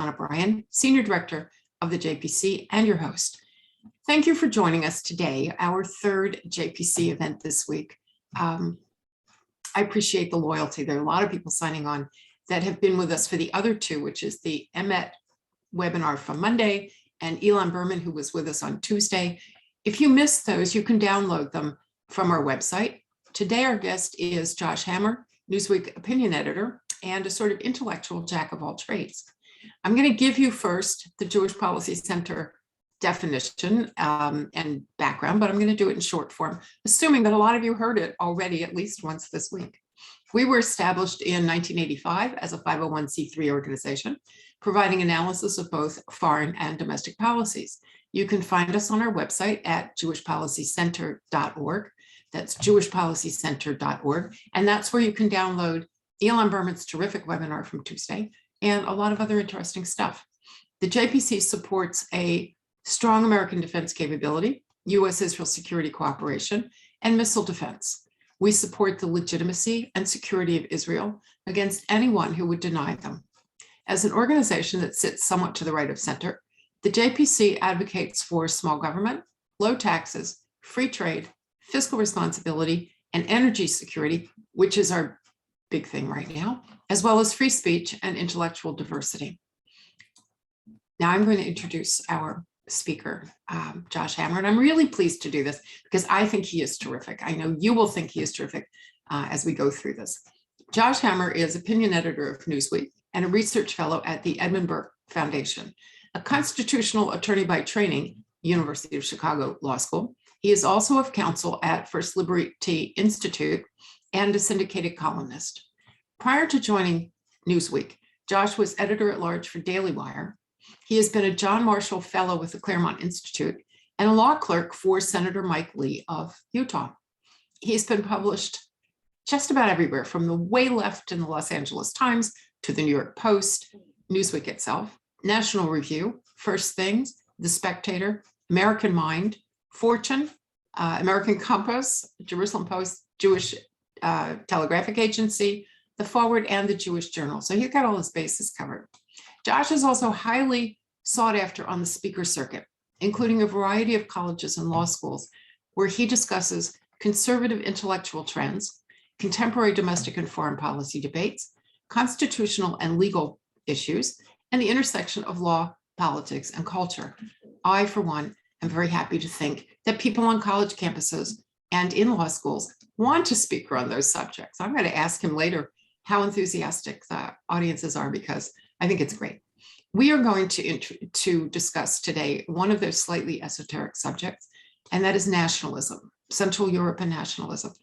Shoshana Bryan, Senior Director of the JPC and your host. Thank you for joining us today, our third JPC event this week. I appreciate the loyalty. There are a lot of people signing on that have been with us for the other two, which is the EMET webinar from Monday and Elon Berman, who was with us on Tuesday. If you missed those, you can download them from our website. Today, our guest is Josh Hammer, Newsweek opinion editor and a sort of intellectual jack of all trades. I'm going to give you first the Jewish Policy Center definition and background, but I'm going to do it in short form, assuming that a lot of you heard it already at least once this week. We were established in 1985 as a 501c3 organization, providing analysis of both foreign and domestic policies. You can find us on our website at jewishpolicycenter.org. That's jewishpolicycenter.org. And that's where you can download Elon Berman's terrific webinar from Tuesday and a lot of other interesting stuff. The JPC supports a strong American defense capability, U.S.-Israel security cooperation, and missile defense. We support the legitimacy and security of Israel against anyone who would deny them. As an organization that sits somewhat to the right of center, the JPC advocates for small government, low taxes, free trade, fiscal responsibility, and energy security, which is our big thing right now, as well as free speech and intellectual diversity. Now I'm going to introduce our speaker, Josh Hammer, and I'm really pleased to do this because I think he is terrific. I know you will think he is terrific as we go through this. Josh Hammer is opinion editor of Newsweek and a research fellow at the Edmund Burke Foundation, a constitutional attorney by training, University of Chicago Law School. He is also of counsel at First Liberty Institute and a syndicated columnist. Prior to joining Newsweek, Josh was editor-at-large for Daily Wire. He has been a John Marshall Fellow with the Claremont Institute and a law clerk for Senator Mike Lee of Utah. He's been published just about everywhere, from the way left in the Los Angeles Times to the New York Post, Newsweek itself, National Review, First Things, The Spectator, American Mind, Fortune, American Compass, Jerusalem Post, Jewish Telegraphic Agency, The Forward, and the Jewish Journal. So he's got all his bases covered. Josh is also highly sought after on the speaker circuit, including a variety of colleges and law schools, where he discusses conservative intellectual trends, contemporary domestic and foreign policy debates, constitutional and legal issues, and the intersection of law, politics, and culture. I, for one, am very happy to think that people on college campuses and in law schools want to speak on those subjects. I'm going to ask him later how enthusiastic the audiences are, because I think it's great. We are going to discuss today one of those slightly esoteric subjects, and that is nationalism, Central Europe and nationalism,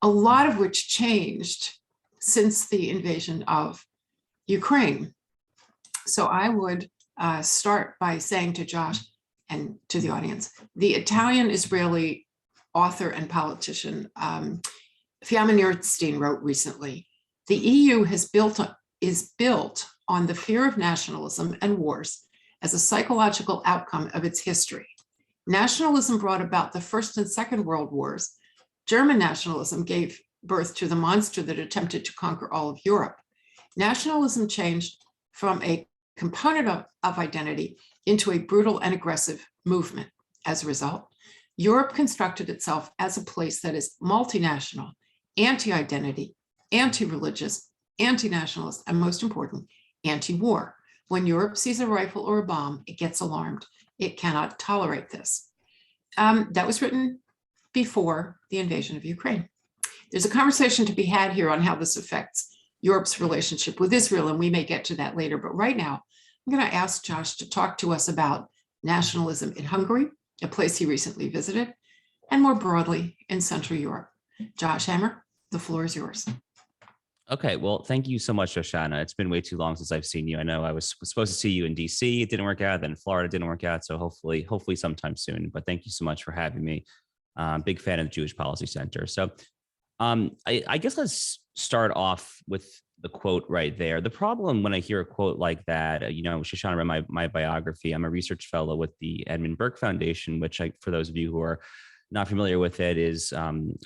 a lot of which changed since the invasion of Ukraine. So I would start by saying to Josh and to the audience, the Italian-Israeli author and politician Fiamma Nierstein wrote recently, the EU is built on the fear of nationalism and wars as a psychological outcome of its history. Nationalism brought about the First and Second World Wars. German nationalism gave birth to the monster that attempted to conquer all of Europe. Nationalism changed from a component of identity into a brutal and aggressive movement. As a result, Europe constructed itself as a place that is multinational, anti-identity, anti-religious, anti-nationalist, and most important, anti-war. When Europe sees a rifle or a bomb, it gets alarmed. It cannot tolerate this. That was written before the invasion of Ukraine. There's a conversation to be had here on how this affects Europe's relationship with Israel, and we may get to that later. But right now, I'm going to ask Josh to talk to us about nationalism in Hungary, a place he recently visited, and more broadly in Central Europe. Josh Hammer, the floor is yours. Okay, well, thank you so much, Shoshana. It's been way too long since I've seen you. I know I was supposed to see you in DC. It didn't work out. Then Florida didn't work out. So hopefully sometime soon. But thank you so much for having me. Big fan of the Jewish Policy Center. So I guess let's start off with the quote right there. The problem when I hear a quote like that, Shoshana read my biography. I'm a research fellow with the Edmund Burke Foundation, which for those of you who are not familiar with it, is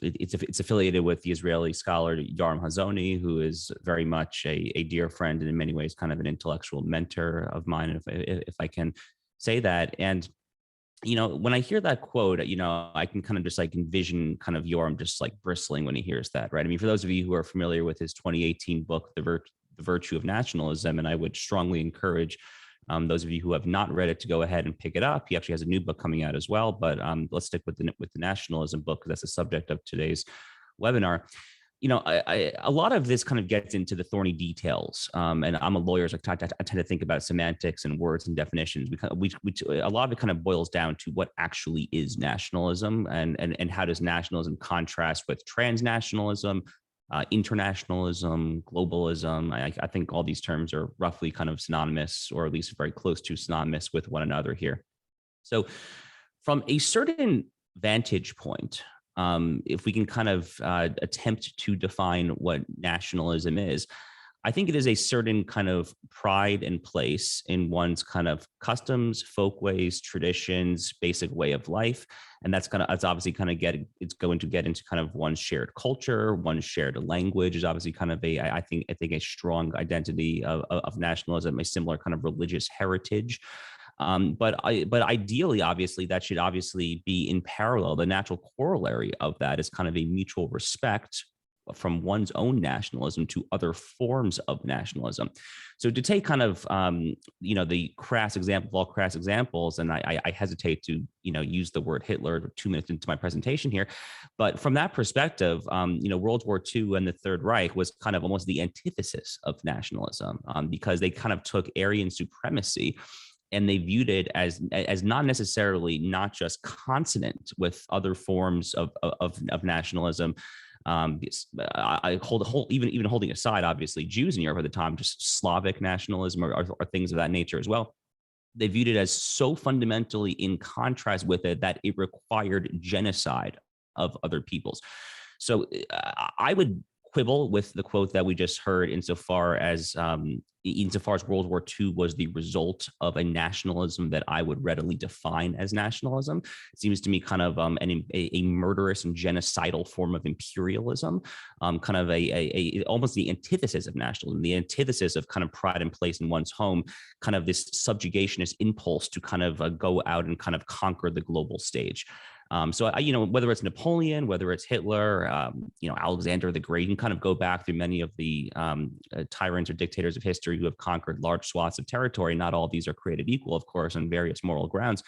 it's affiliated with the Israeli scholar Yoram Hazony, who is very much a dear friend and in many ways kind of an intellectual mentor of mine, if I can say that. And when I hear that quote, I can kind of just like envision kind of Yoram just like bristling when he hears that, right? I mean, for those of you who are familiar with his 2018 book, The Virtue of Nationalism, and I would strongly encourage those of you who have not read it to go ahead and pick it up. He actually has a new book coming out as well, but let's stick with the nationalism book because that's the subject of today's webinar. A lot of this kind of gets into the thorny details, and I'm a lawyer, so I tend to think about semantics and words and definitions. A lot of it kind of boils down to what actually is nationalism, and how does nationalism contrast with transnationalism, internationalism, globalism. I think all these terms are roughly kind of synonymous, or at least very close to synonymous with one another here. So from a certain vantage point, if we can kind of attempt to define what nationalism is, I think it is a certain kind of pride and place in one's kind of customs, folkways, traditions, basic way of life. And that's obviously kind of it's going to get into kind of one's shared culture, one's shared language is obviously kind of I think a strong identity of nationalism, a similar kind of religious heritage. But ideally, obviously, that should obviously be in parallel. The natural corollary of that is kind of a mutual respect from one's own nationalism to other forms of nationalism. So to take kind of, the crass example of all crass examples, and I hesitate to, use the word Hitler 2 minutes into my presentation here, but from that perspective, World War II and the Third Reich was kind of almost the antithesis of nationalism, because they kind of took Aryan supremacy and they viewed it as not necessarily not just consonant with other forms of nationalism. Even holding aside, obviously, Jews in Europe at the time, just Slavic nationalism or things of that nature as well. They viewed it as so fundamentally in contrast with it that it required genocide of other peoples. So I would quibble with the quote that we just heard insofar as World War II was the result of a nationalism that I would readily define as nationalism. It seems to me kind of a murderous and genocidal form of imperialism, kind of a almost the antithesis of nationalism, the antithesis of kind of pride and place in one's home, kind of this subjugationist impulse to kind of go out and kind of conquer the global stage. So whether it's Napoleon, whether it's Hitler, Alexander the Great, you can kind of go back through many of the tyrants or dictators of history who have conquered large swaths of territory. Not all of these are created equal, of course, on various moral grounds,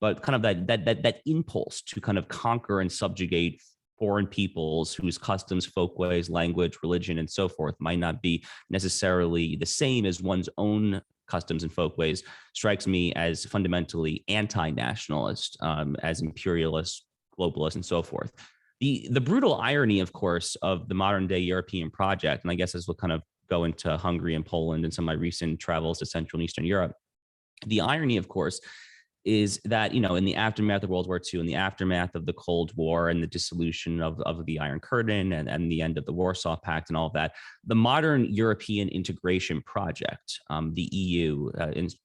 but kind of that impulse to kind of conquer and subjugate foreign peoples whose customs, folkways, language, religion, and so forth might not be necessarily the same as one's own customs and folkways strikes me as fundamentally anti-nationalist, as imperialist, globalist, and so forth. The brutal irony, of course, of the modern day European project, and I guess this will kind of go into Hungary and Poland and some of my recent travels to Central and Eastern Europe. The irony, of course, is that, in the aftermath of World War II, in the aftermath of the Cold War and the dissolution of the Iron Curtain and the end of the Warsaw Pact and all of that, the modern European integration project, the EU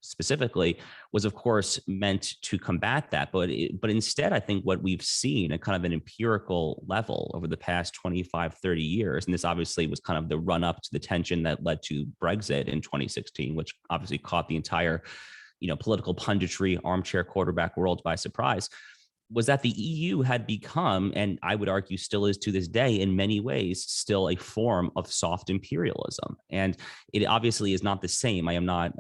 specifically, was of course meant to combat that. But instead, I think what we've seen at kind of an empirical level over the past 25, 30 years, and this obviously was kind of the run up to the tension that led to Brexit in 2016, which obviously caught the entire political punditry, armchair quarterback world by surprise, was that the EU had become, and I would argue still is to this day, in many ways, still a form of soft imperialism. And it obviously is not the same. I am not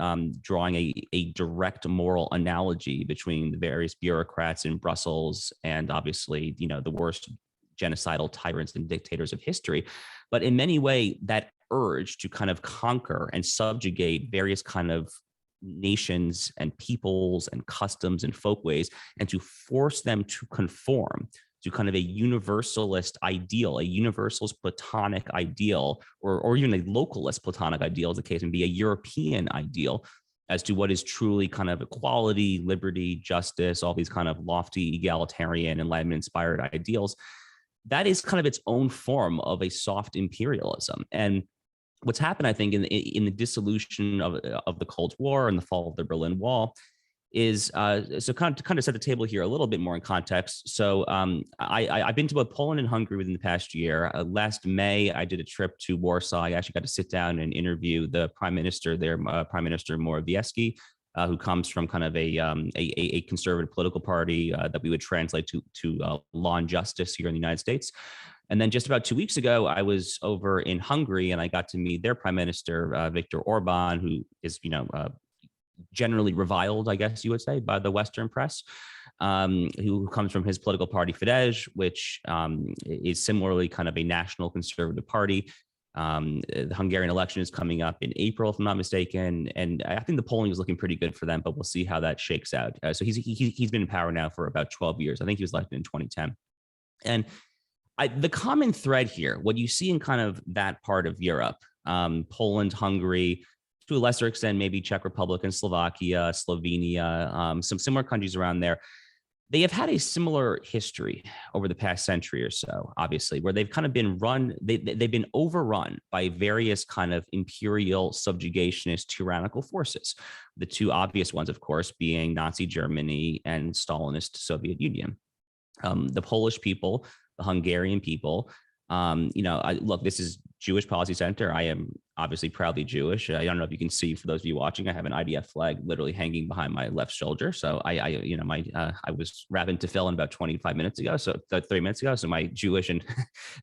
drawing a direct moral analogy between the various bureaucrats in Brussels and obviously, the worst genocidal tyrants and dictators of history. But in many ways, that urge to kind of conquer and subjugate various kind of nations and peoples and customs and folkways, and to force them to conform to kind of a universalist ideal, a universalist Platonic ideal, or even a localist Platonic ideal, as the case may be, a European ideal as to what is truly kind of equality, liberty, justice, all these kind of lofty egalitarian Enlightenment-inspired ideals. That is kind of its own form of a soft imperialism. And what's happened, I think, in the dissolution of the Cold War and the fall of the Berlin Wall is so kind of set the table here a little bit more in context. So I've been to both Poland and Hungary within the past year. Last May, I did a trip to Warsaw. I actually got to sit down and interview the prime minister there, Prime Minister Morawiecki, who comes from kind of a conservative political party that we would translate to law and justice here in the United States. And then just about 2 weeks ago, I was over in Hungary and I got to meet their prime minister, Viktor Orban, who is, generally reviled, I guess you would say, by the Western press, who comes from his political party, Fidesz, which is similarly kind of a national conservative party. The Hungarian election is coming up in April, if I'm not mistaken, and I think the polling is looking pretty good for them, but we'll see how that shakes out. So he's been in power now for about 12 years. I think he was elected in 2010. And the common thread here, what you see in kind of that part of Europe, Poland, Hungary, to a lesser extent, maybe Czech Republic and Slovakia, Slovenia, some similar countries around there, they have had a similar history over the past century or so, obviously, where they've kind of been they've been overrun by various kind of imperial, subjugationist, tyrannical forces. The two obvious ones, of course, being Nazi Germany and Stalinist Soviet Union. The Polish people, the Hungarian people, look, this is Jewish Policy Center. I am obviously proudly Jewish. I don't know if you can see, for those of you watching, I have an IDF flag literally hanging behind my left shoulder. So I was rabbining tefillin about 25 minutes ago, so 30 minutes ago. So my Jewish and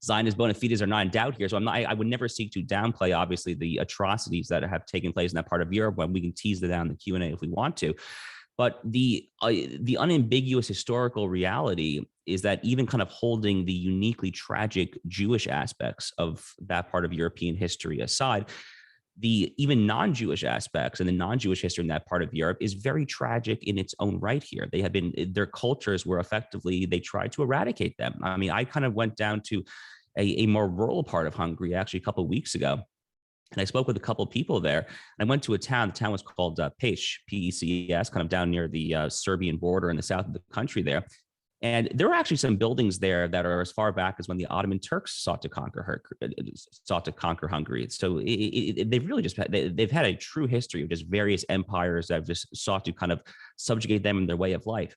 Zionist bona fides are not in doubt here. So I would never seek to downplay, obviously, the atrocities that have taken place in that part of Europe, when we can tease them down in the Q&A if we want to. But the unambiguous historical reality is that even kind of holding the uniquely tragic Jewish aspects of that part of European history aside, the even non-Jewish aspects and the non-Jewish history in that part of Europe is very tragic in its own right here. Their cultures were effectively, they tried to eradicate them. I mean, I kind of went down to a more rural part of Hungary actually a couple of weeks ago. And I spoke with a couple of people there. I went to a town. The town was called Pécs, P-E-C-E-S, kind of down near the Serbian border in the south of the country there. And there were actually some buildings there that are as far back as when the Ottoman Turks sought to conquer Hungary. So they've really they've had a true history of just various empires that have just sought to kind of subjugate them in their way of life.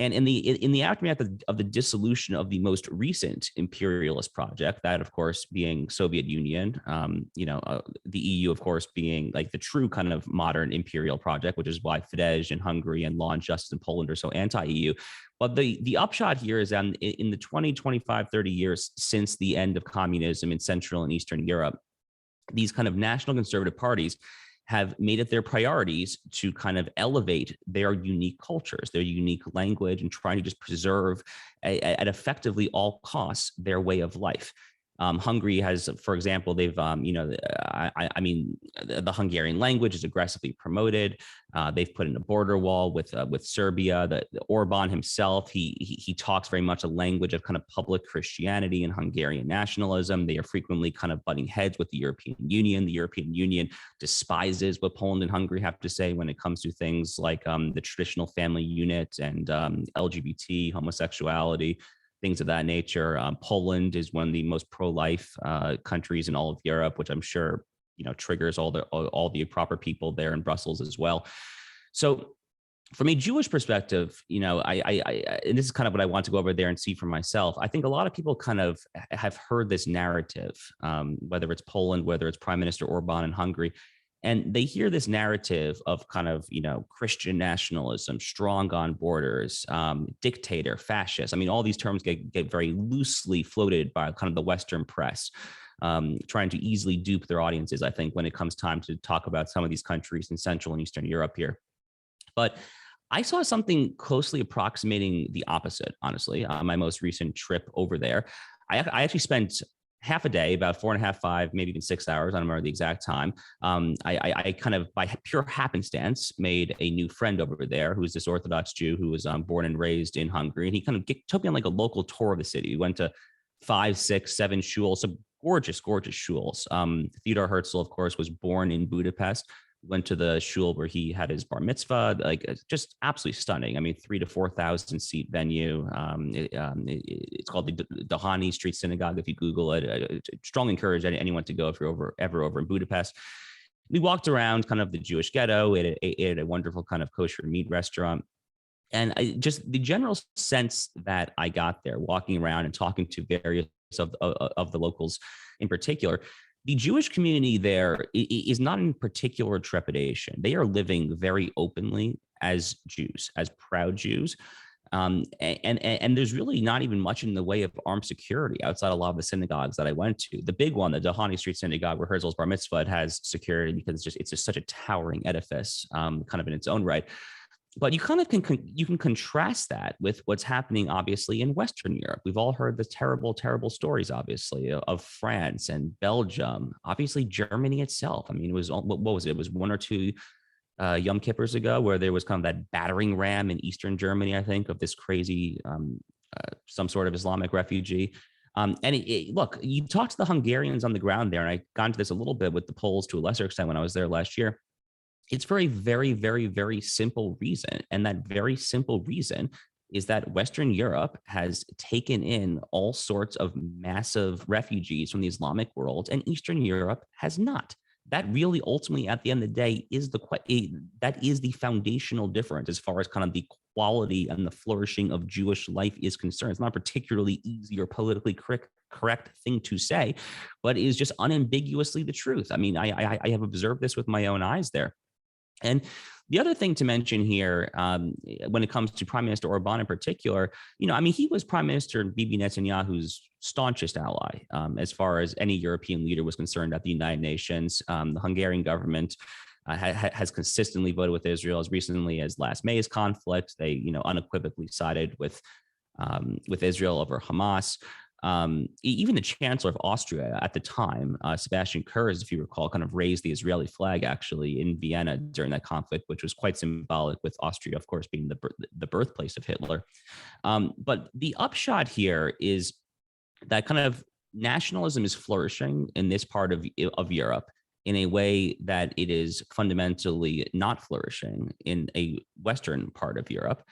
And in the aftermath of the dissolution of the most recent imperialist project, that of course being Soviet Union, the EU of course being like the true kind of modern imperial project, which is why Fidesz in Hungary and Law and Justice in Poland are so anti-EU. But the upshot here is that in the 20, 25, 30 years since the end of communism in Central and Eastern Europe, these kind of national conservative parties have made it their priorities to kind of elevate their unique cultures, their unique language, and trying to just preserve at effectively all costs their way of life. Hungary has, for example, they've, the Hungarian language is aggressively promoted. They've put in a border wall with Serbia. The Orban himself, he talks very much a language of kind of public Christianity and Hungarian nationalism. They are frequently kind of butting heads with the European Union. The European Union despises what Poland and Hungary have to say when it comes to things like the traditional family unit and LGBT, homosexuality, things of that nature. Poland is one of the most pro-life countries in all of Europe, which I'm sure triggers all the proper people there in Brussels as well. So, from a Jewish perspective, and this is kind of what I want to go over there and see for myself. I think a lot of people kind of have heard this narrative, whether it's Poland, whether it's Prime Minister Orban in Hungary. And they hear this narrative of kind of, Christian nationalism, strong on borders, dictator, fascist. I mean, all these terms get very loosely floated by kind of the Western press, trying to easily dupe their audiences, I think, when it comes time to talk about some of these countries in Central and Eastern Europe here. But I saw something closely approximating the opposite, honestly, on my most recent trip over there. I actually spent half a day, about 4.5, 5, maybe even 6 hours. I don't remember the exact time. I kind of, by pure happenstance, made a new friend over there who's this Orthodox Jew who was born and raised in Hungary. And he kind of took me on like a local tour of the city. We went to 5, 6, 7 shuls, some gorgeous, gorgeous shuls. Theodor Herzl, of course, was born in Budapest. Went to the shul where he had his bar mitzvah, like just absolutely stunning. I mean, 3,000 to 4,000 seat venue. It's called the Dahani Street Synagogue. If you Google it, I strongly encourage anyone to go if you're ever over in Budapest. we walked around kind of the Jewish ghetto, ate a wonderful kind of kosher meat restaurant. And just the general sense that I got there, walking around and talking to various of the locals in particular, the Jewish community there is not in particular trepidation. They are living very openly as Jews, as proud Jews. And there's really not even much in the way of armed security outside a lot of the synagogues that I went to. The big one, the Dahani Street Synagogue, where Herzl's bar mitzvah, it has security because it's just such a towering edifice, kind of in its own right. But you kind of can contrast that with what's happening, obviously, in Western Europe. We've all heard the terrible, terrible stories, obviously, of France and Belgium, obviously Germany itself. I mean, it was, what was it? It was 1 or 2 Yom Kippurs ago, where there was kind of that battering ram in Eastern Germany, I think, of this crazy, some sort of Islamic refugee. Look, you talk to the Hungarians on the ground there, and I got into this a little bit with the Poles to a lesser extent when I was there last year. It's for a very, very, very simple reason. And that very simple reason is that Western Europe has taken in all sorts of massive refugees from the Islamic world, and Eastern Europe has not. That really ultimately, at the end of the day, is the foundational difference as far as kind of the quality and the flourishing of Jewish life is concerned. It's not a particularly easy or politically correct thing to say, but it is just unambiguously the truth. I mean, I have observed this with my own eyes there. And the other thing to mention here, when it comes to Prime Minister Orban in particular, I mean, he was Prime Minister Bibi Netanyahu's staunchest ally as far as any European leader was concerned at the United Nations. The Hungarian government has consistently voted with Israel as recently as last May's conflict. They, unequivocally sided with Israel over Hamas. Even the Chancellor of Austria at the time, Sebastian Kurz, if you recall, kind of raised the Israeli flag actually in Vienna during that conflict, which was quite symbolic, with Austria, of course, being the birthplace of Hitler. But the upshot here is that kind of nationalism is flourishing in this part of Europe in a way that it is fundamentally not flourishing in a Western part of Europe.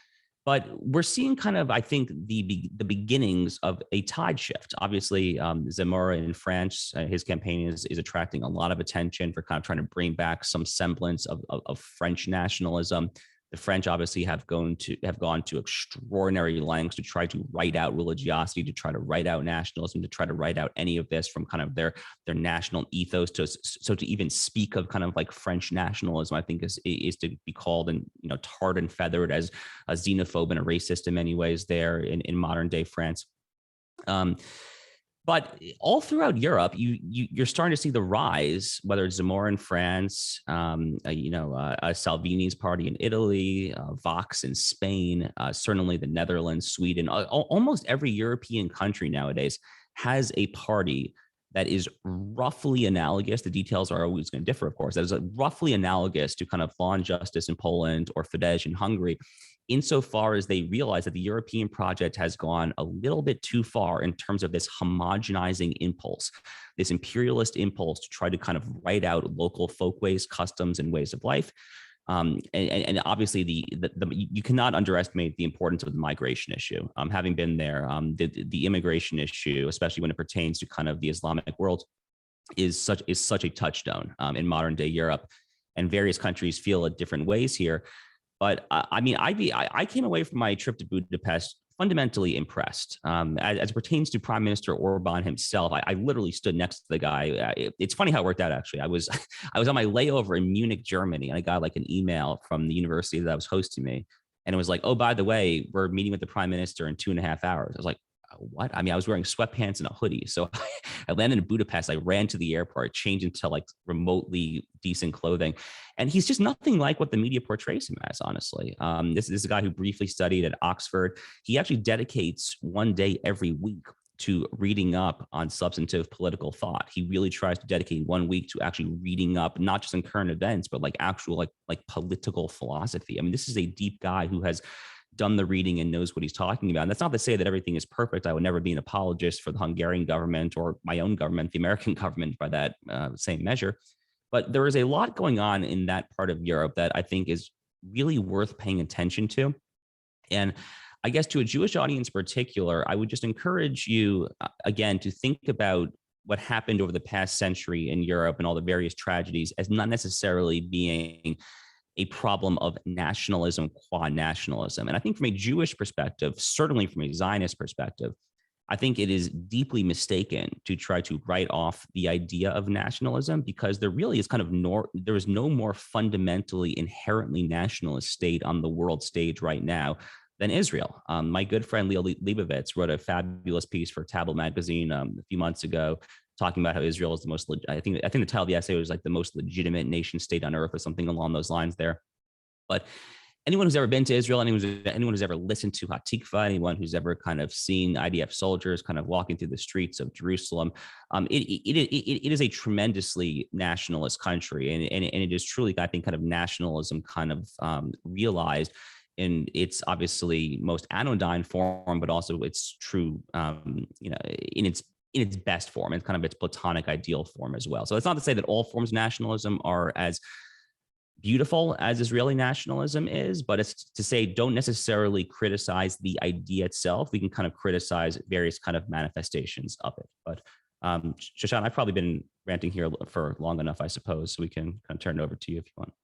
But we're seeing kind of, I think, the beginnings of a tide shift. Obviously, Zemmour in France, his campaign is attracting a lot of attention for kind of trying to bring back some semblance of French nationalism. The French obviously have gone to extraordinary lengths to try to write out religiosity, to try to write out nationalism, to try to write out any of this from kind of their national ethos. So to even speak of kind of like French nationalism, I think is to be called and tarred and feathered as a xenophobe and a racist in many ways there in modern day France. But all throughout Europe, you're starting to see the rise, whether it's Zemmour in France, Salvini's party in Italy, Vox in Spain, certainly the Netherlands, Sweden, almost every European country nowadays has a party that is roughly analogous. The details are always going to differ, of course. That is roughly analogous to kind of Law and Justice in Poland or Fidesz in Hungary, insofar as they realize that the European project has gone a little bit too far in terms of this homogenizing impulse, this imperialist impulse to try to kind of write out local folkways, customs, and ways of life. And obviously, you cannot underestimate the importance of the migration issue. Having been there, the immigration issue, especially when it pertains to kind of the Islamic world, is such a touchstone in modern day Europe, and various countries feel it different ways here. But I mean, I came away from my trip to Budapest fundamentally impressed. As it pertains to Prime Minister Orban himself, I literally stood next to the guy. It's funny how it worked out, actually. I was on my layover in Munich, Germany, and I got like an email from the university that was hosting me. And it was like, oh, by the way, we're meeting with the Prime Minister in 2.5 hours. I was like, what? I mean, I was wearing sweatpants and a hoodie. So I landed in Budapest. I ran to the airport, changed into like remotely decent clothing. And he's just nothing like what the media portrays him as, honestly. This is a guy who briefly studied at Oxford. He actually dedicates one day every week to reading up on substantive political thought. He really tries to dedicate 1 week to actually reading up, not just in current events, but like actual like political philosophy. I mean, this is a deep guy who has done the reading and knows what he's talking about. And that's not to say that everything is perfect. I would never be an apologist for the Hungarian government or my own government, the American government, by that same measure. But there is a lot going on in that part of Europe that I think is really worth paying attention to. And I guess to a Jewish audience in particular, I would just encourage you, again, to think about what happened over the past century in Europe and all the various tragedies as not necessarily being a problem of nationalism qua nationalism. And I think from a Jewish perspective, certainly from a Zionist perspective, I think it is deeply mistaken to try to write off the idea of nationalism, because there really is there is no more fundamentally inherently nationalist state on the world stage right now than Israel. My good friend Leo Leibovitz wrote a fabulous piece for Tablet magazine a few months ago, talking about how Israel is the most, I think the title of the essay was like the most legitimate nation state on earth or something along those lines there. But anyone who's ever been to Israel, anyone who's ever listened to Hatikva, anyone who's ever kind of seen IDF soldiers kind of walking through the streets of Jerusalem, it is a tremendously nationalist country. And it is truly, I think, kind of nationalism kind of realized in its obviously most anodyne form, but also its true, in its best form, and kind of its platonic ideal form as well. So it's not to say that all forms of nationalism are as beautiful as Israeli nationalism is, but it's to say don't necessarily criticize the idea itself. We can kind of criticize various kind of manifestations of it. But Shoshana, I've probably been ranting here for long enough, I suppose, so we can kind of turn it over to you if you want.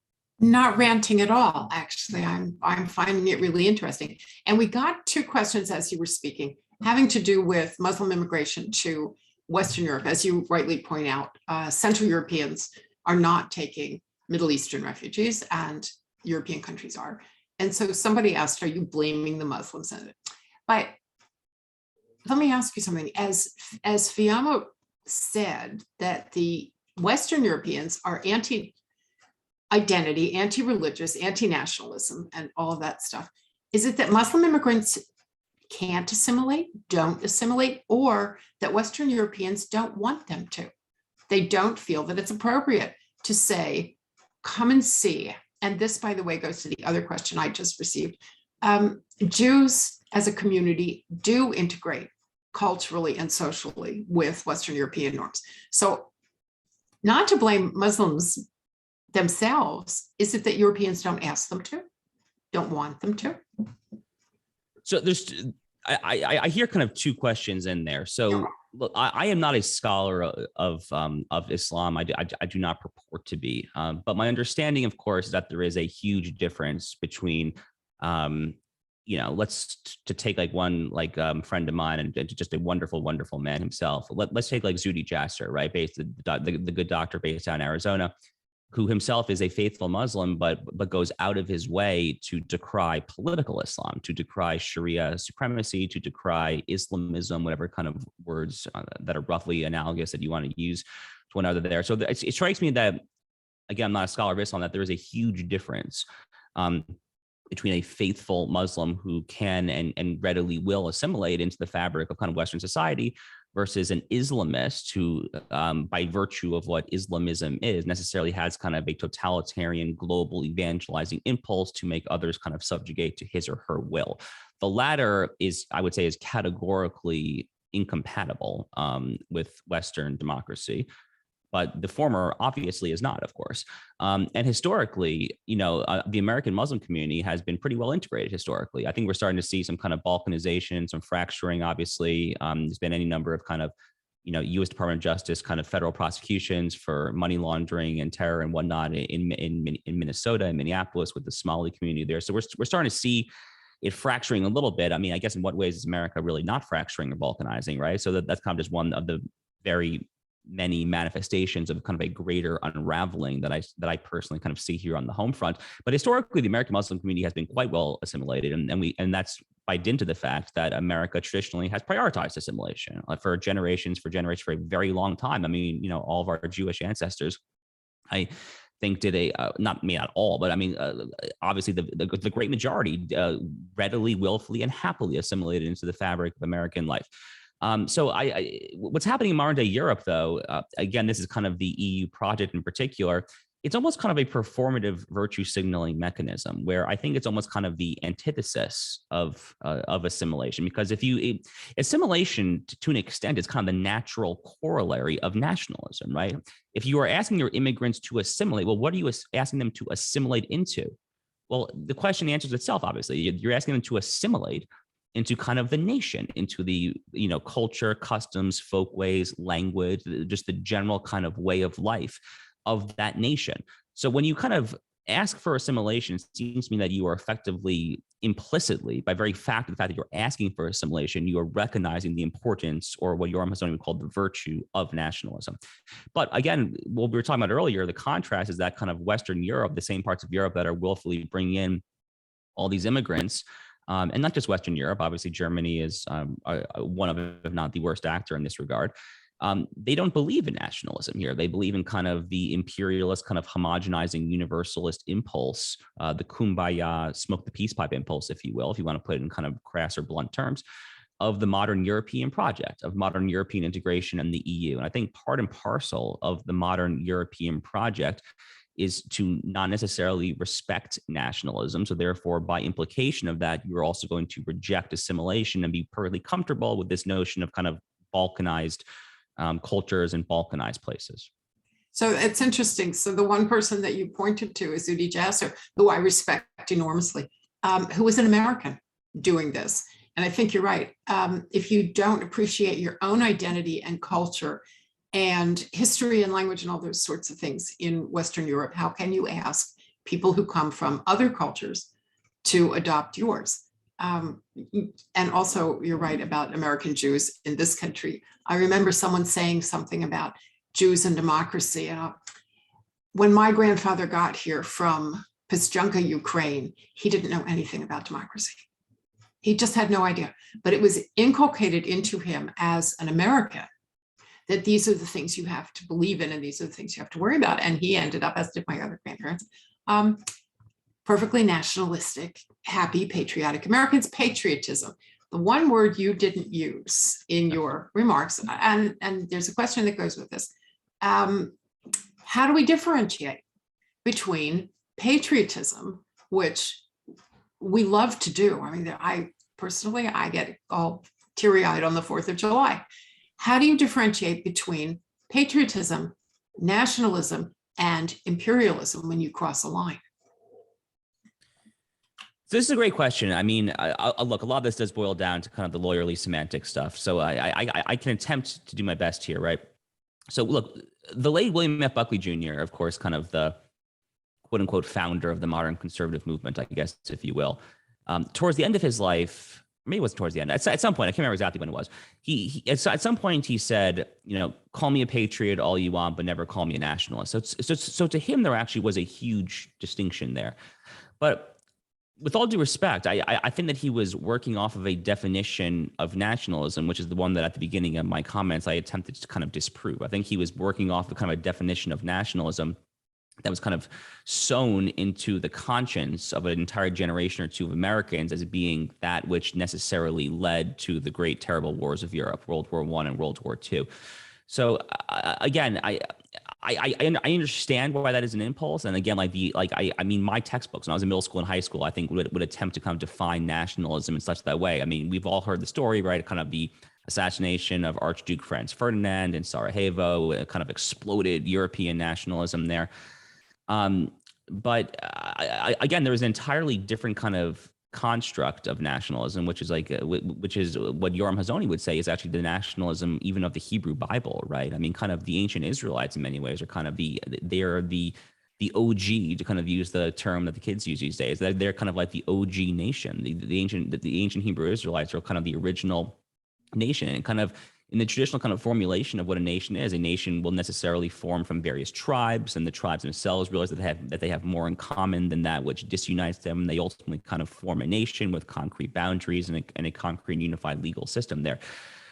Not ranting at all, actually. I'm finding it really interesting. And we got two questions as you were speaking, having to do with Muslim immigration to Western Europe. As you rightly point out, Central Europeans are not taking Middle Eastern refugees, and European countries are. And so somebody asked, are you blaming the Muslims in it? But let me ask you something. As Fiamma said, that the Western Europeans are anti-identity, anti-religious, anti-nationalism, and all of that stuff. Is it that Muslim immigrants can't assimilate, don't assimilate, or that Western Europeans don't want them to? They don't feel that it's appropriate to say, come and see. And this, by the way, goes to the other question I just received. Jews as a community do integrate culturally and socially with Western European norms. So not to blame Muslims themselves, is it that Europeans don't ask them to, don't want them to? So I hear kind of two questions in there. So look, I am not a scholar of Islam. I do not purport to be. But my understanding, of course, is that there is a huge difference between, let's take like one friend of mine and just a wonderful, wonderful man himself. Let's take like Zuhdi Jasser, right? The good doctor based out in Arizona, who himself is a faithful Muslim, but goes out of his way to decry political Islam, to decry Sharia supremacy, to decry Islamism, whatever kind of words that are roughly analogous that you want to use to one another there. So it strikes me that, again, I'm not a scholar of Islam, that there is a huge difference between a faithful Muslim who can and readily will assimilate into the fabric of kind of Western society versus an Islamist who, by virtue of what Islamism is, necessarily has kind of a totalitarian global evangelizing impulse to make others kind of subjugate to his or her will. The latter is, I would say, is categorically incompatible with Western democracy. But the former obviously is not, of course. And historically, the American Muslim community has been pretty well integrated historically. I think we're starting to see some kind of balkanization, some fracturing, obviously. There's been any number of kind of, U.S. Department of Justice kind of federal prosecutions for money laundering and terror and whatnot in Minnesota and Minneapolis with the Somali community there. So we're starting to see it fracturing a little bit. I mean, I guess in what ways is America really not fracturing or balkanizing, right? So that's kind of just one of the very many manifestations of kind of a greater unraveling that I personally kind of see here on the home front. But historically, the American Muslim community has been quite well assimilated, and that's by dint of the fact that America traditionally has prioritized assimilation for generations, for a very long time. I mean, all of our Jewish ancestors, I think, did not all, but I mean, obviously the great majority readily, willfully, and happily assimilated into the fabric of American life. So what's happening in modern day Europe, though, again, this is kind of the EU project in particular. It's almost kind of a performative virtue signaling mechanism where I think it's almost kind of the antithesis of assimilation, because assimilation to an extent is kind of the natural corollary of nationalism, right? If you are asking your immigrants to assimilate, well, what are you asking them to assimilate into? Well, the question answers itself, obviously. You're asking them to assimilate into kind of the nation, into the, culture, customs, folkways, language, just the general kind of way of life of that nation. So when you kind of ask for assimilation, it seems to me that you are effectively, implicitly, by very fact of the fact that you're asking for assimilation, you are recognizing the importance, or what Yoram Hazony would call the virtue of nationalism. But again, what we were talking about earlier, the contrast is that kind of Western Europe, the same parts of Europe that are willfully bringing in all these immigrants, and not just Western Europe. Obviously, Germany is one of, if not the worst actor in this regard. They don't believe in nationalism here. They believe in kind of the imperialist, kind of homogenizing universalist impulse, the kumbaya, smoke the peace pipe impulse, if you will, if you want to put it in kind of crass or blunt terms, of the modern European project, of modern European integration and the EU. And I think part and parcel of the modern European project is to not necessarily respect nationalism. So therefore, by implication of that, you're also going to reject assimilation and be perfectly comfortable with this notion of kind of Balkanized cultures and Balkanized places. So it's interesting. So the one person that you pointed to is Udi Jasser, who I respect enormously, who was an American doing this. And I think you're right. If you don't appreciate your own identity and culture and history and language and all those sorts of things in Western Europe, how can you ask people who come from other cultures to adopt yours? And also, you're right about American Jews in this country. I remember someone saying something about Jews and democracy. And when my grandfather got here from Pizhunka, Ukraine, he didn't know anything about democracy. He just had no idea. But it was inculcated into him as an American that these are the things you have to believe in and these are the things you have to worry about. And he ended up, as did my other grandparents, perfectly nationalistic, happy, patriotic Americans. Patriotism, the one word you didn't use in your remarks, and there's a question that goes with this. How do we differentiate between patriotism, which we love to do? I mean, I personally get all teary-eyed on the 4th of July. How do you differentiate between patriotism, nationalism, and imperialism when you cross a line? So this is a great question. I mean, look, a lot of this does boil down to kind of the lawyerly semantic stuff. So I can attempt to do my best here, right? So look, the late William F. Buckley Jr., of course, kind of the quote unquote founder of the modern conservative movement, I guess, if you will, towards the end of his life, maybe it wasn't towards the end, at some point, I can't remember exactly when it was. He at some point he said, call me a patriot all you want, but never call me a nationalist. So to him, there actually was a huge distinction there. But with all due respect, I think that he was working off of a definition of nationalism, which is the one that at the beginning of my comments, I attempted to kind of disprove. I think he was working off of kind of a definition of nationalism that was kind of sewn into the conscience of an entire generation or two of Americans as being that which necessarily led to the great, terrible wars of Europe, World War I and World War II. So again, I understand why that is an impulse. And again, I mean, my textbooks when I was in middle school and high school, I think would attempt to kind of define nationalism in such that way. I mean, we've all heard the story, right? Kind of the assassination of Archduke Franz Ferdinand in Sarajevo, it kind of exploded European nationalism there. But again, there was an entirely different kind of construct of nationalism, which is what Yoram Hazony would say is actually the nationalism even of the Hebrew Bible, right? I mean, kind of the ancient Israelites in many ways are kind of the OG, to kind of use the term that the kids use these days. They're kind of like the OG nation. The ancient Hebrew Israelites are kind of the original nation, and kind of in the traditional kind of formulation of what a nation is, a nation will necessarily form from various tribes, and the tribes themselves realize that they have more in common than that which disunites them. They ultimately kind of form a nation with concrete boundaries and a concrete unified legal system there.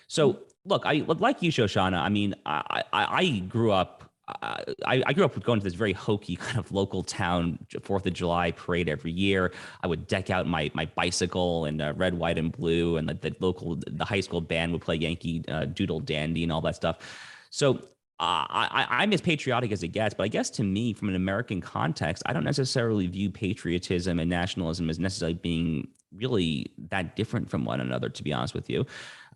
So look, like you, Shoshana, I mean, I grew up going to this very hokey kind of local town 4th of July parade every year. I would deck out my bicycle in red, white, and blue, and the high school band would play Yankee Doodle Dandy and all that stuff. So I'm as patriotic as it gets, but I guess to me, from an American context, I don't necessarily view patriotism and nationalism as necessarily being really that different from one another, to be honest with you.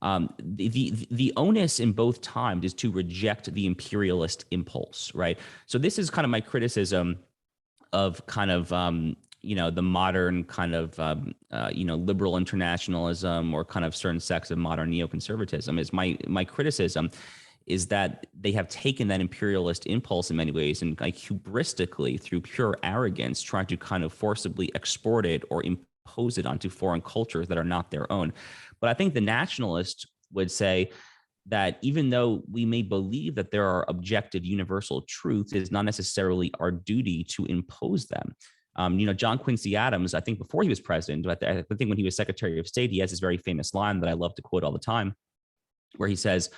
The onus in both times is to reject the imperialist impulse, right? So this is kind of my criticism of kind of, the modern kind of, liberal internationalism or kind of certain sects of modern neoconservatism. Is my criticism is that they have taken that imperialist impulse in many ways and like hubristically, through pure arrogance, trying to kind of forcibly export it or impose it onto foreign cultures that are not their own. But I think the nationalist would say that even though we may believe that there are objective universal truths, it is not necessarily our duty to impose them. John Quincy Adams, I think before he was president, but I think when he was Secretary of State, he has this very famous line that I love to quote all the time, where he says,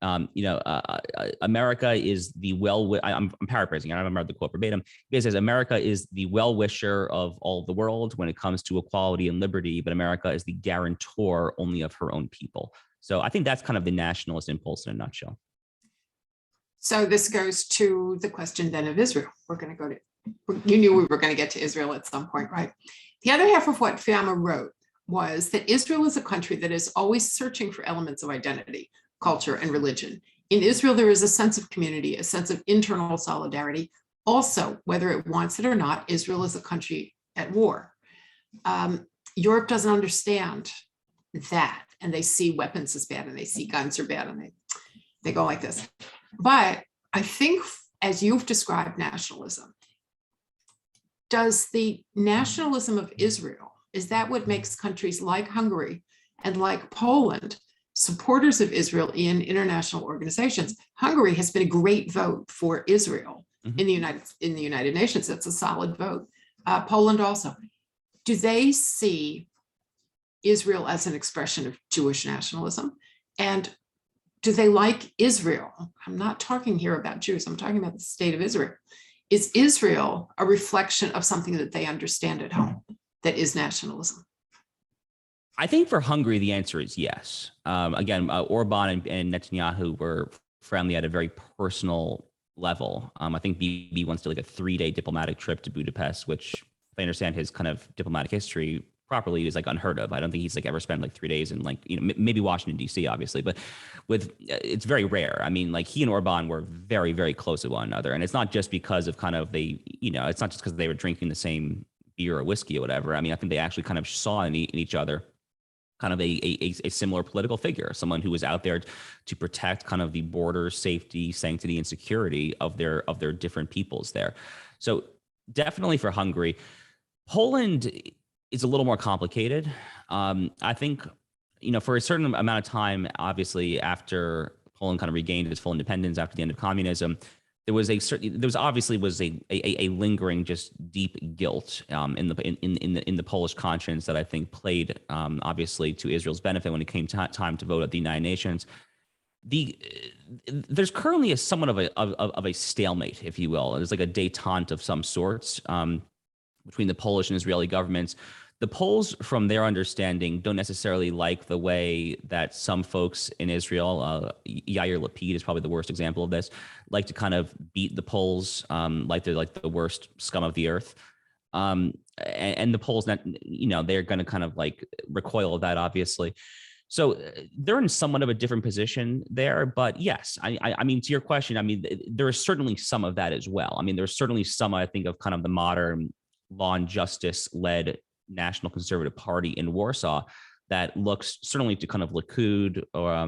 America is the I'm paraphrasing, I don't remember the quote verbatim. He says, America is the well-wisher of all the world when it comes to equality and liberty, but America is the guarantor only of her own people. So I think that's kind of the nationalist impulse in a nutshell. So this goes to the question then of Israel. We're going to go to, you knew we were going to get to Israel at some point, right? The other half of what Fiamma wrote was that Israel is a country that is always searching for elements of identity, culture, and religion. In Israel, there is a sense of community, a sense of internal solidarity. Also, whether it wants it or not, Israel is a country at war. Europe doesn't understand that, and they see weapons as bad, and they see guns are bad, and they go like this. But I think, as you've described nationalism, does the nationalism of Israel, is that what makes countries like Hungary and like Poland supporters of Israel in international organizations? Hungary has been a great vote for Israel in the United Nations. That's a solid vote. Poland also. Do they see Israel as an expression of Jewish nationalism? And do they like Israel? I'm not talking here about Jews. I'm talking about the state of Israel. Is Israel a reflection of something that they understand at home that is nationalism? I think for Hungary, the answer is yes. Again, Orban and Netanyahu were friendly at a very personal level. I think Bibi once did like a 3-day diplomatic trip to Budapest, which, if I understand his kind of diplomatic history properly, is like unheard of. I don't think he's like ever spent like 3 days in like, maybe Washington, D.C., obviously, but it's very rare. I mean, like he and Orban were very, very close to one another. And it's not just because of kind of it's not just because they were drinking the same beer or whiskey or whatever. I mean, I think they actually kind of saw in each other kind of a similar political figure, someone who was out there to protect kind of the border safety, sanctity, and security of their different peoples there. So definitely for Hungary. Poland is a little more complicated. I think, for a certain amount of time, obviously after Poland kind of regained its full independence after the end of communism, there was a lingering, just deep guilt in the Polish conscience that I think played obviously to Israel's benefit when it came time to vote at the United Nations. There's currently somewhat of a stalemate, if you will. There's like a détente of some sorts between the Polish and Israeli governments. The Poles, from their understanding, don't necessarily like the way that some folks in Israel, Yair Lapid is probably the worst example of this, like to kind of beat the Poles like they're like the worst scum of the earth. And the Poles, they're going to kind of like recoil of that, obviously. So they're in somewhat of a different position there. But yes, I mean, to your question, I mean, there is certainly some of that as well. I mean, there's certainly some, I think, of kind of the modern law and justice led National Conservative Party in Warsaw that looks certainly to kind of Likud or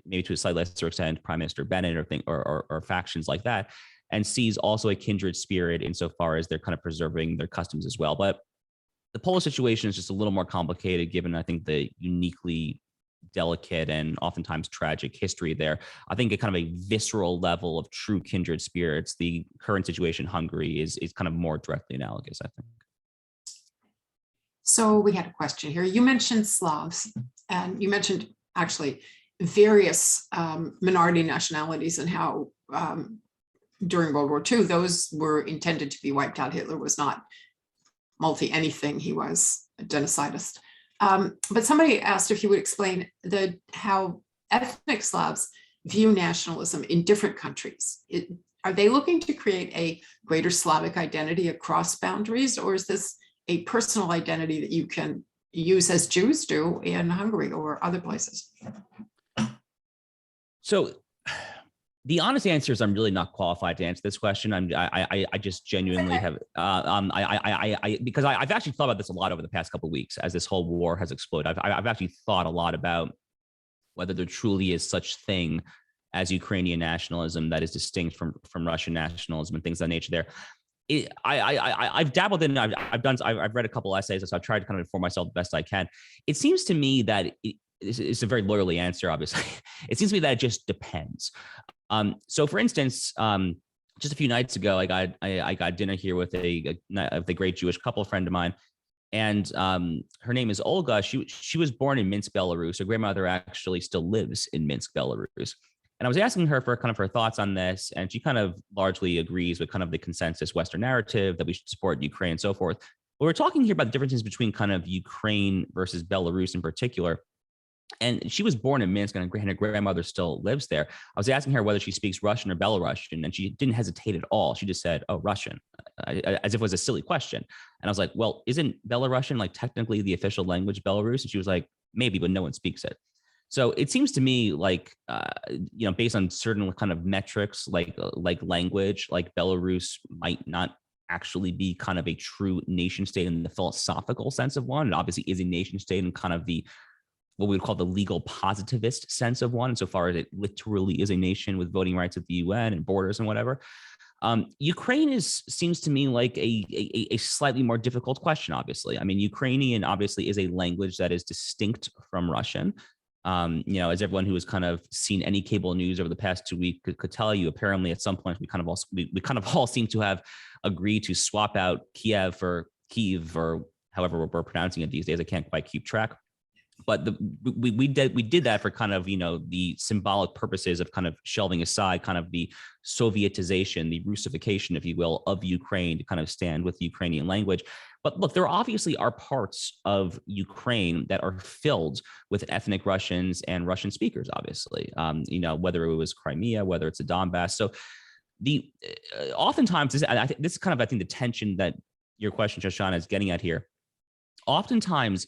maybe to a slightly lesser extent Prime Minister Bennett or factions like that, and sees also a kindred spirit insofar as they're kind of preserving their customs as well. But the Polish situation is just a little more complicated given, I think, the uniquely delicate and oftentimes tragic history there. I think at kind of a visceral level of true kindred spirits, the current situation in Hungary is kind of more directly analogous, I think. So we had a question here. You mentioned Slavs, and you mentioned actually various minority nationalities and how during World War II, those were intended to be wiped out. Hitler was not multi-anything. He was a genocidist. But somebody asked if you would explain how ethnic Slavs view nationalism in different countries. Are they looking to create a greater Slavic identity across boundaries, or is this a personal identity that you can use as Jews do in Hungary or other places? So The honest answer is I'm really not qualified to answer this question. I just genuinely have because I've actually thought about this a lot over the past couple of weeks as this whole war has exploded. I've actually thought a lot about whether there truly is such thing as Ukrainian nationalism that is distinct from Russian nationalism and things of that nature. There, I've dabbled in. I've read a couple essays, so I've tried to kind of inform myself the best I can. It seems to me that it's a very lawyerly answer, obviously. It seems to me that it just depends. So, for instance, just a few nights ago, I got dinner here with the great Jewish couple friend of mine, and her name is Olga. She was born in Minsk, Belarus. Her grandmother actually still lives in Minsk, Belarus. And I was asking her for kind of her thoughts on this, and she kind of largely agrees with kind of the consensus Western narrative that we should support Ukraine and so forth. But we're talking here about the differences between kind of Ukraine versus Belarus in particular. And she was born in Minsk, and her grandmother still lives there. I was asking her whether she speaks Russian or Belarusian, and she didn't hesitate at all. She just said, "Oh, Russian," as if it was a silly question. And I was like, "Well, isn't Belarusian like technically the official language of Belarus?" And she was like, "Maybe, but no one speaks it." So it seems to me like, based on certain kind of metrics, like language, like Belarus might not actually be kind of a true nation state in the philosophical sense of one. It obviously is a nation state in kind of what we would call the legal positivist sense of one, insofar as it literally is a nation with voting rights at the UN and borders and whatever. Ukraine seems to me like a slightly more difficult question, obviously. I mean, Ukrainian obviously is a language that is distinct from Russian. As everyone who has kind of seen any cable news over the past 2 weeks could tell you, apparently at some point we kind of all seem to have agreed to swap out Kiev for Kyiv, or however we're pronouncing it these days. I can't quite keep track. But we did that for kind of, the symbolic purposes of kind of shelving aside kind of the Sovietization, the Russification, if you will, of Ukraine to kind of stand with the Ukrainian language. But look, there obviously are parts of Ukraine that are filled with ethnic Russians and Russian speakers, obviously, whether it was Crimea, whether it's the Donbass. So oftentimes, this is kind of, I think, the tension that your question, Shoshana, is getting at here. Oftentimes,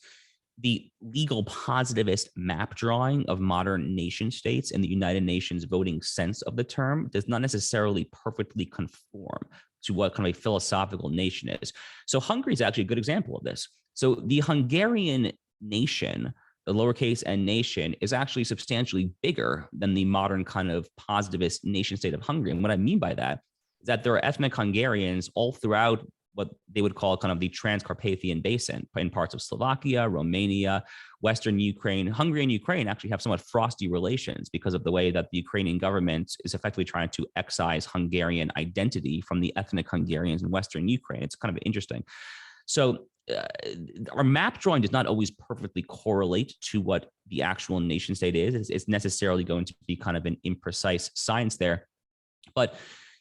the legal positivist map drawing of modern nation states and the United Nations voting sense of the term does not necessarily perfectly conform to what kind of a philosophical nation is. So Hungary is actually a good example of this. So the Hungarian nation, the lowercase n nation, is actually substantially bigger than the modern kind of positivist nation state of Hungary. And what I mean by that is that there are ethnic Hungarians all throughout what they would call kind of the Transcarpathian Basin in parts of Slovakia, Romania, Western Ukraine. Hungary and Ukraine actually have somewhat frosty relations because of the way that the Ukrainian government is effectively trying to excise Hungarian identity from the ethnic Hungarians in Western Ukraine. It's kind of interesting. So our map drawing does not always perfectly correlate to what the actual nation state is. It's necessarily going to be kind of an imprecise science there. But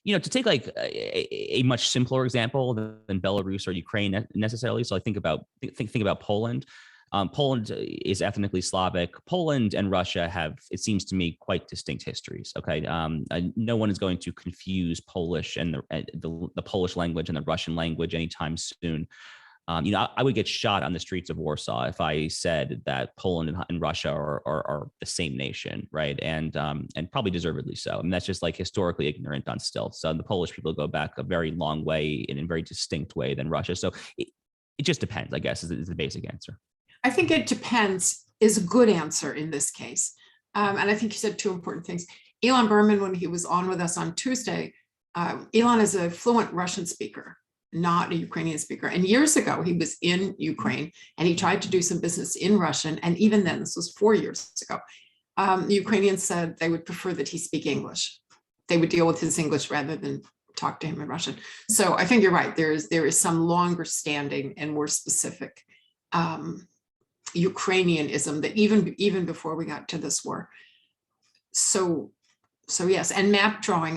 to take like a much simpler example than Belarus or Ukraine necessarily. So I think about Poland. Poland is ethnically Slavic. Poland and Russia have, it seems to me, quite distinct histories. Okay, no one is going to confuse Polish and the Polish language and the Russian language anytime soon. I would get shot on the streets of Warsaw if I said that Poland and Russia are the same nation, right? And probably deservedly so. I mean, that's just like historically ignorant on stilts. So the Polish people go back a very long way in a very distinct way than Russia. So it just depends, I guess, is the basic answer. I think it depends is a good answer in this case. And I think you said two important things. Elon Berman, when he was on with us on Tuesday, Elon is a fluent Russian speaker, not a Ukrainian speaker. And years ago, he was in Ukraine and he tried to do some business in Russian. And even then, this was 4 years ago, the Ukrainians said they would prefer that he speak English. They would deal with his English rather than talk to him in Russian. So I think you're right. There is some longer standing and more specific Ukrainianism that even before we got to this war. So yes, and map drawing.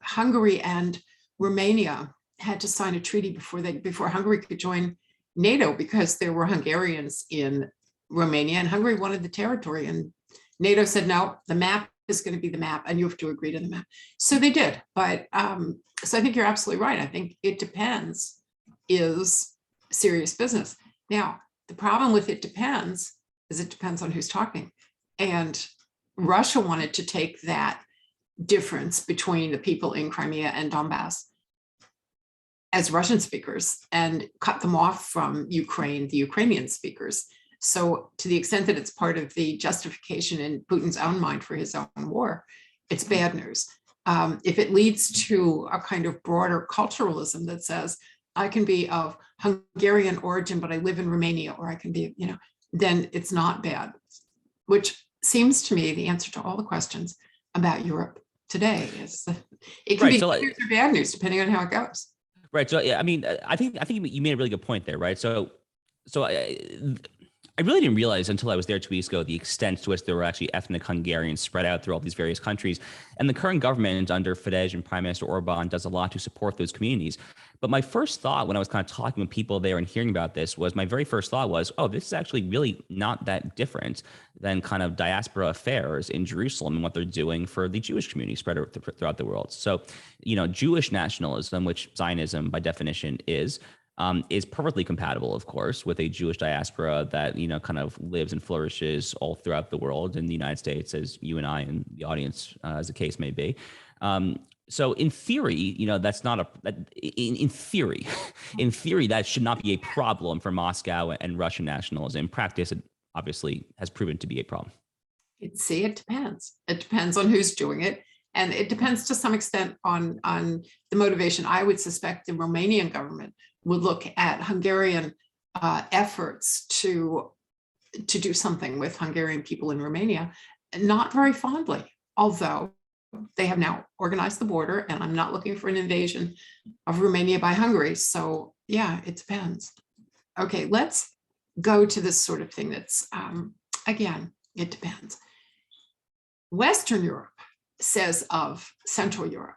Hungary and Romania had to sign a treaty before Hungary could join NATO because there were Hungarians in Romania and Hungary wanted the territory, and NATO said no, the map is going to be the map and you have to agree to the map. So they did. But so I think you're absolutely right. I think it depends is serious business. Now, the problem with it depends is it depends on who's talking. And Russia wanted to take that difference between the people in Crimea and Donbass as Russian speakers and cut them off from Ukraine, the Ukrainian speakers. So to the extent that it's part of the justification in Putin's own mind for his own war, it's bad news. If it leads to a kind of broader culturalism that says, I can be of Hungarian origin, but I live in Romania, or I can be, then it's not bad, which seems to me the answer to all the questions about Europe today is that it can be good news or bad news, depending on how it goes. Right. So, yeah, I mean, I think you made a really good point there, right? So I really didn't realize until I was there 2 weeks ago the extent to which there were actually ethnic Hungarians spread out through all these various countries. And the current government under Fidesz and Prime Minister Orban does a lot to support those communities. But my first thought when I was kind of talking with people there and hearing about this was, my very first thought was, oh, this is actually really not that different than kind of diaspora affairs in Jerusalem and what they're doing for the Jewish community spread throughout the world. So, Jewish nationalism, which Zionism by definition is perfectly compatible, of course, with a Jewish diaspora that, kind of lives and flourishes all throughout the world, in the United States, as you and I and the audience, as the case may be. So in theory, that's not in theory, that should not be a problem for Moscow and Russian nationalism. In practice, it obviously has proven to be a problem. It depends. It depends on who's doing it. And it depends to some extent on the motivation. I would suspect the Romanian government would look at Hungarian efforts to do something with Hungarian people in Romania, not very fondly, although they have now organized the border, and I'm not looking for an invasion of Romania by Hungary. So yeah, it depends. Okay, let's go to this sort of thing that's, again, it depends. Western Europe says of Central Europe,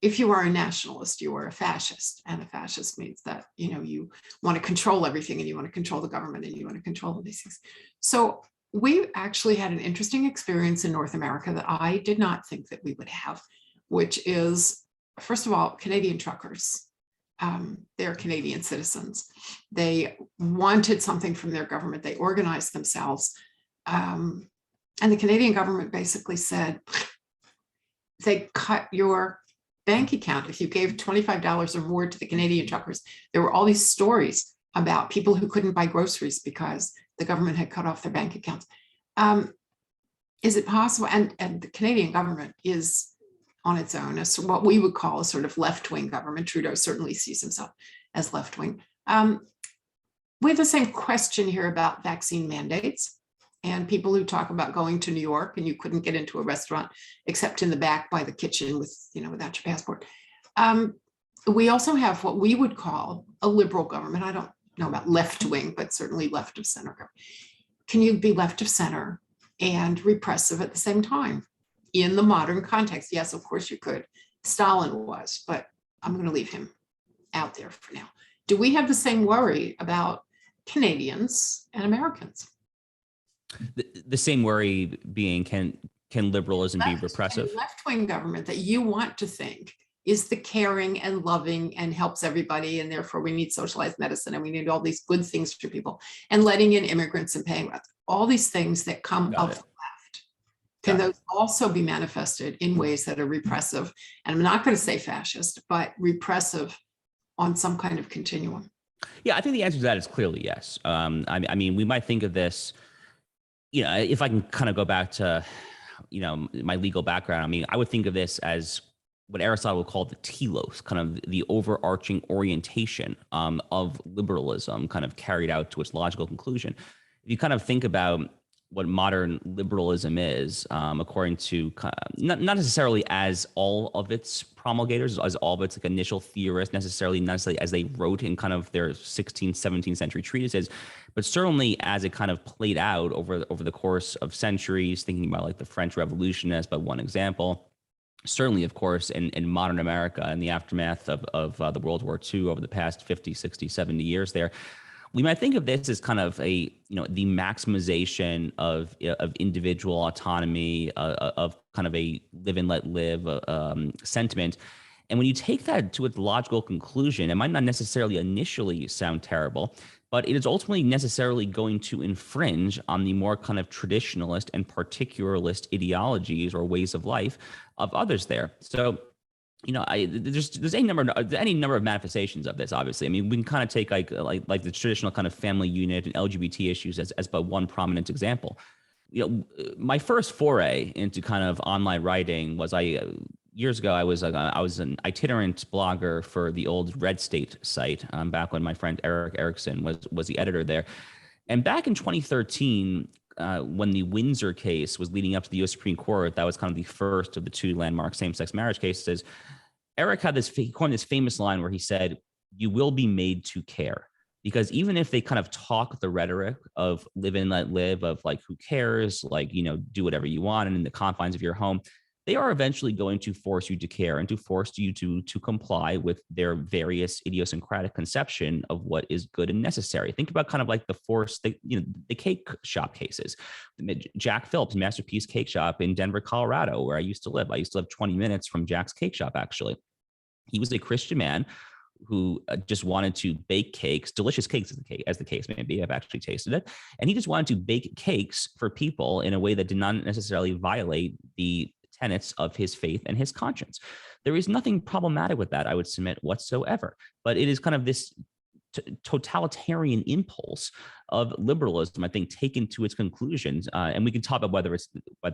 if you are a nationalist, you are a fascist. And a fascist means that, you want to control everything, and you want to control the government, and you want to control all these things. So we actually had an interesting experience in North America that I did not think that we would have, which is, first of all, Canadian truckers. They're Canadian citizens. They wanted something from their government. They organized themselves. And the Canadian government basically said, they cut your bank account if you gave $25 or more to the Canadian truckers. There were all these stories about people who couldn't buy groceries because the government had cut off their bank accounts. Is it possible? And the Canadian government is on its own as what we would call a sort of left-wing government. Trudeau certainly sees himself as left-wing. We have the same question here about vaccine mandates and people who talk about going to New York and you couldn't get into a restaurant except in the back by the kitchen with, without your passport. We also have what we would call a liberal government. I don't know about left-wing, but certainly left of center government. Can you be left of center and repressive at the same time in the modern context? Yes, of course you could. Stalin was, but I'm going to leave him out there for now. Do we have the same worry about Canadians and Americans? The same worry being, can liberalism be repressive? Left-wing government that you want to think is the caring and loving and helps everybody, and therefore we need socialized medicine and we need all these good things for people, and letting in immigrants and paying all these things that come of the left. Can those also be manifested in ways that are repressive? And I'm not going to say fascist, but repressive on some kind of continuum. Yeah, I think the answer to that is clearly yes. I mean, we might think of this, if I can kind of go back to, my legal background, I mean, I would think of this as what Aristotle would call the telos, kind of the overarching orientation of liberalism, kind of carried out to its logical conclusion. If you kind of think about what modern liberalism is, according to not necessarily as all of its promulgators, as all of its initial theorists, necessarily as they wrote in kind of their 16th, 17th century treatises, but certainly as it kind of played out over the course of centuries, thinking about like the French Revolution as but one example. Certainly, of course, in modern America, in the aftermath of the World War II over the past 50, 60, 70 years there, we might think of this as kind of the maximization of individual autonomy, of kind of a live and let live sentiment. And when you take that to its logical conclusion, it might not necessarily initially sound terrible, but it is ultimately necessarily going to infringe on the more kind of traditionalist and particularist ideologies or ways of life of others there. So, there's any number of manifestations of this. Obviously, I mean, we can kind of take like the traditional kind of family unit and LGBT issues as but one prominent example. My first foray into kind of online writing was years ago. I was an itinerant blogger for the old Red State site back when my friend Eric Erickson was the editor there. And back in 2013, when the Windsor case was leading up to the U.S. Supreme Court, that was kind of the first of the two landmark same-sex marriage cases. Eric had he coined this famous line where he said, "You will be made to care." Because even if they kind of talk the rhetoric of live and let live, of like, who cares, like, do whatever you want and in the confines of your home, they are eventually going to force you to care and to force you to comply with their various idiosyncratic conception of what is good and necessary. Think about kind of like the cake shop cases. Jack Phillips, Masterpiece Cake Shop in Denver, Colorado, where I used to live. I used to live 20 minutes from Jack's Cake Shop, actually. He was a Christian man who just wanted to bake cakes, delicious cakes as the case may be. I've actually tasted it. And he just wanted to bake cakes for people in a way that did not necessarily violate the tenets of his faith and his conscience. There is nothing problematic with that, I would submit, whatsoever. But it is kind of this totalitarian impulse of liberalism, I think, taken to its conclusions. And we can talk about whether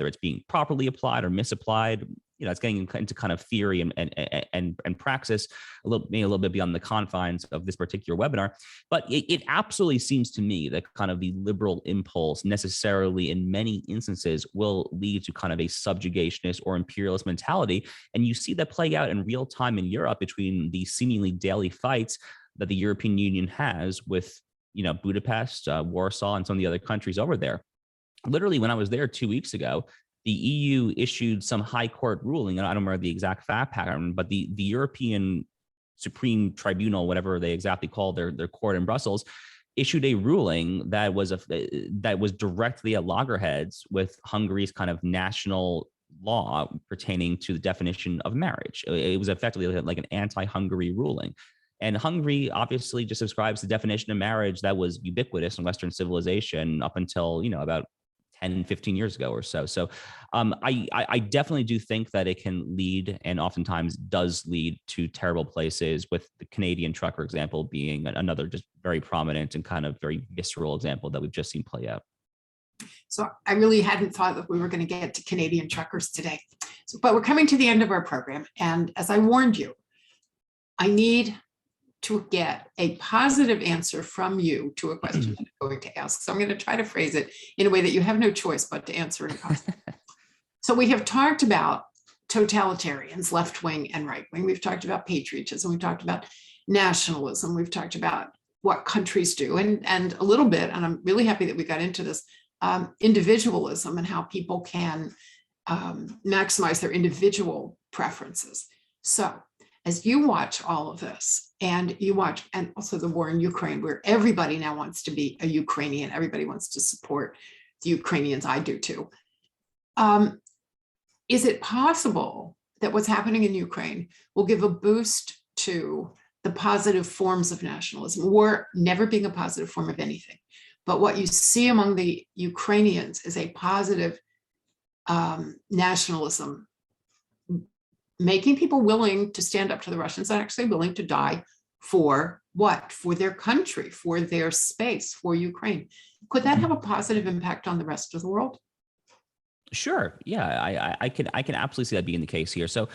it's being properly applied or misapplied. It's getting into kind of theory and praxis maybe a little bit beyond the confines of this particular webinar. But it absolutely seems to me that kind of the liberal impulse necessarily in many instances will lead to kind of a subjugationist or imperialist mentality. And you see that play out in real time in Europe between the seemingly daily fights that the European Union has with, Budapest, Warsaw, and some of the other countries over there. Literally, when I was there 2 weeks ago, the EU issued some high court ruling, and I don't remember the exact fact pattern, but the European Supreme Tribunal, whatever they exactly call their court in Brussels, issued a ruling that was directly at loggerheads with Hungary's kind of national law pertaining to the definition of marriage. It was effectively like an anti-Hungary ruling. And Hungary obviously just subscribes the definition of marriage that was ubiquitous in Western civilization up until, about 10, 15 years ago or so. So I definitely do think that it can lead, and oftentimes does lead, to terrible places, with the Canadian trucker example being another just very prominent and kind of very visceral example that we've just seen play out. So I really hadn't thought that we were going to get to Canadian truckers today. But we're coming to the end of our program. And as I warned you, I need to get a positive answer from you to a question that I'm going to ask. So I'm going to try to phrase it in a way that you have no choice but to answer in positive. So we have talked about totalitarians, left wing and right wing. We've talked about patriotism. We've talked about nationalism. We've talked about what countries do, and a little bit, and I'm really happy that we got into this, individualism and how people can maximize their individual preferences. So as you watch all of this, and also the war in Ukraine, where everybody now wants to be a Ukrainian, everybody wants to support the Ukrainians, I do too. Is it possible that what's happening in Ukraine will give a boost to the positive forms of nationalism? War never being a positive form of anything, but what you see among the Ukrainians is a positive nationalism, making people willing to stand up to the Russians and actually willing to die for what? For their country, for their space, for Ukraine. Could that have a positive impact on the rest of the world? Sure. Yeah, I can absolutely see that being the case here. So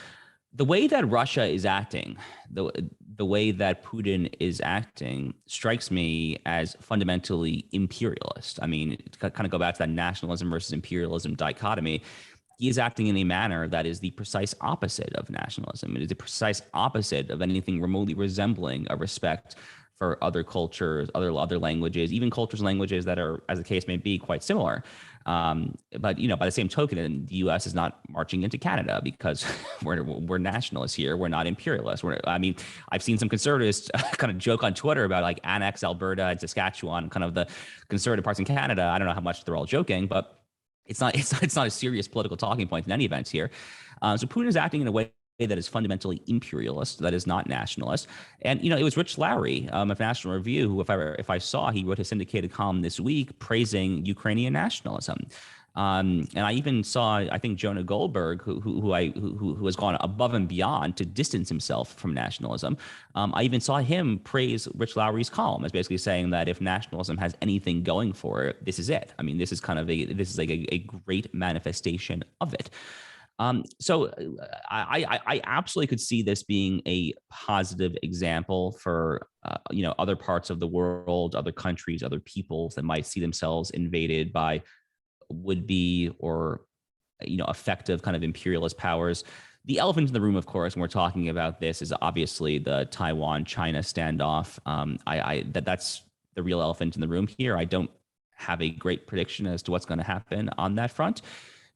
the way that Russia is acting, the way that Putin is acting, strikes me as fundamentally imperialist. I mean, to kind of go back to that nationalism versus imperialism dichotomy, he is acting in a manner that is the precise opposite of nationalism. It is the precise opposite of anything remotely resembling a respect for other cultures, other languages, even cultures and languages that are, as the case may be, quite similar. But by the same token, the U.S. is not marching into Canada because we're nationalists here. We're not imperialists. I've seen some conservatives kind of joke on Twitter about like annex Alberta and Saskatchewan, kind of the conservative parts in Canada. I don't know how much they're all joking, but it's not a serious political talking point in any event here. So Putin is acting in a way that is fundamentally imperialist, that is not nationalist. And, it was Rich Lowry of National Review, who, if I saw, he wrote a syndicated column this week praising Ukrainian nationalism. And I even saw, I think, Jonah Goldberg, who has gone above and beyond to distance himself from nationalism. I even saw him praise Rich Lowry's column as basically saying that if nationalism has anything going for it, this is it. I mean, this is like a great manifestation of it. So I absolutely could see this being a positive example for other parts of the world, other countries, other peoples that might see themselves invaded by would-be or effective kind of imperialist powers. The elephant in the room, of course, when we're talking about this, is obviously the Taiwan-China standoff. That's the real elephant in the room here. I don't have a great prediction as to what's going to happen on that front.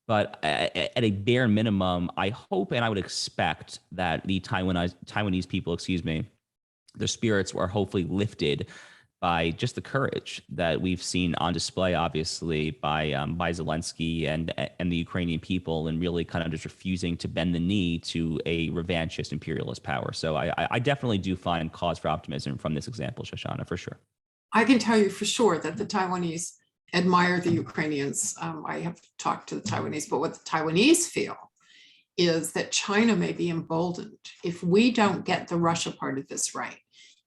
But at a bare minimum, I hope and I would expect that the Taiwanese people, their spirits were hopefully lifted by just the courage that we've seen on display, obviously, by Zelensky and the Ukrainian people, and really kind of just refusing to bend the knee to a revanchist imperialist power. So I definitely do find cause for optimism from this example, Shoshana, for sure. I can tell you for sure that the Taiwanese admire the Ukrainians. I have talked to the Taiwanese, but what the Taiwanese feel is that China may be emboldened if we don't get the Russia part of this right,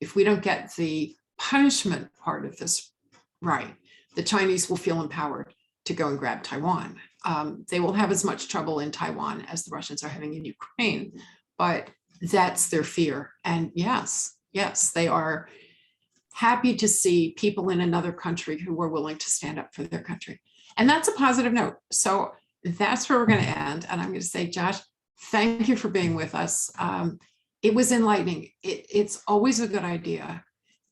if we don't get the punishment part of this right, the Chinese will feel empowered to go and grab Taiwan. They will have as much trouble in Taiwan as the Russians are having in Ukraine, but that's their fear. And yes, they are happy to see people in another country who were willing to stand up for their country. And that's a positive note. So that's where we're going to end. And I'm going to say, Josh, thank you for being with us. It was enlightening. It's always a good idea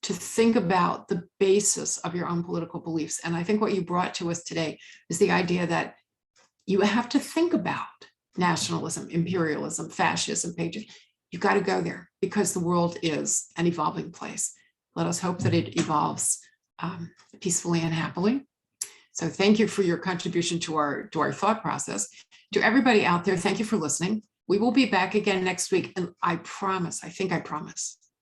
to think about the basis of your own political beliefs. And I think what you brought to us today is the idea that you have to think about nationalism, imperialism, fascism, patriotism. You've got to go there because the world is an evolving place. Let us hope that it evolves peacefully and happily. So thank you for your contribution to our thought process. To everybody out there, thank you for listening. We will be back again next week. And I promise,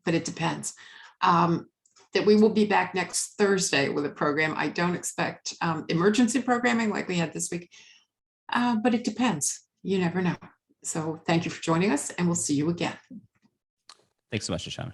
but it depends, that we will be back next Thursday with a program. I don't expect emergency programming like we had this week, but it depends. You never know. So thank you for joining us, and we'll see you again. Thanks so much, Shoshana.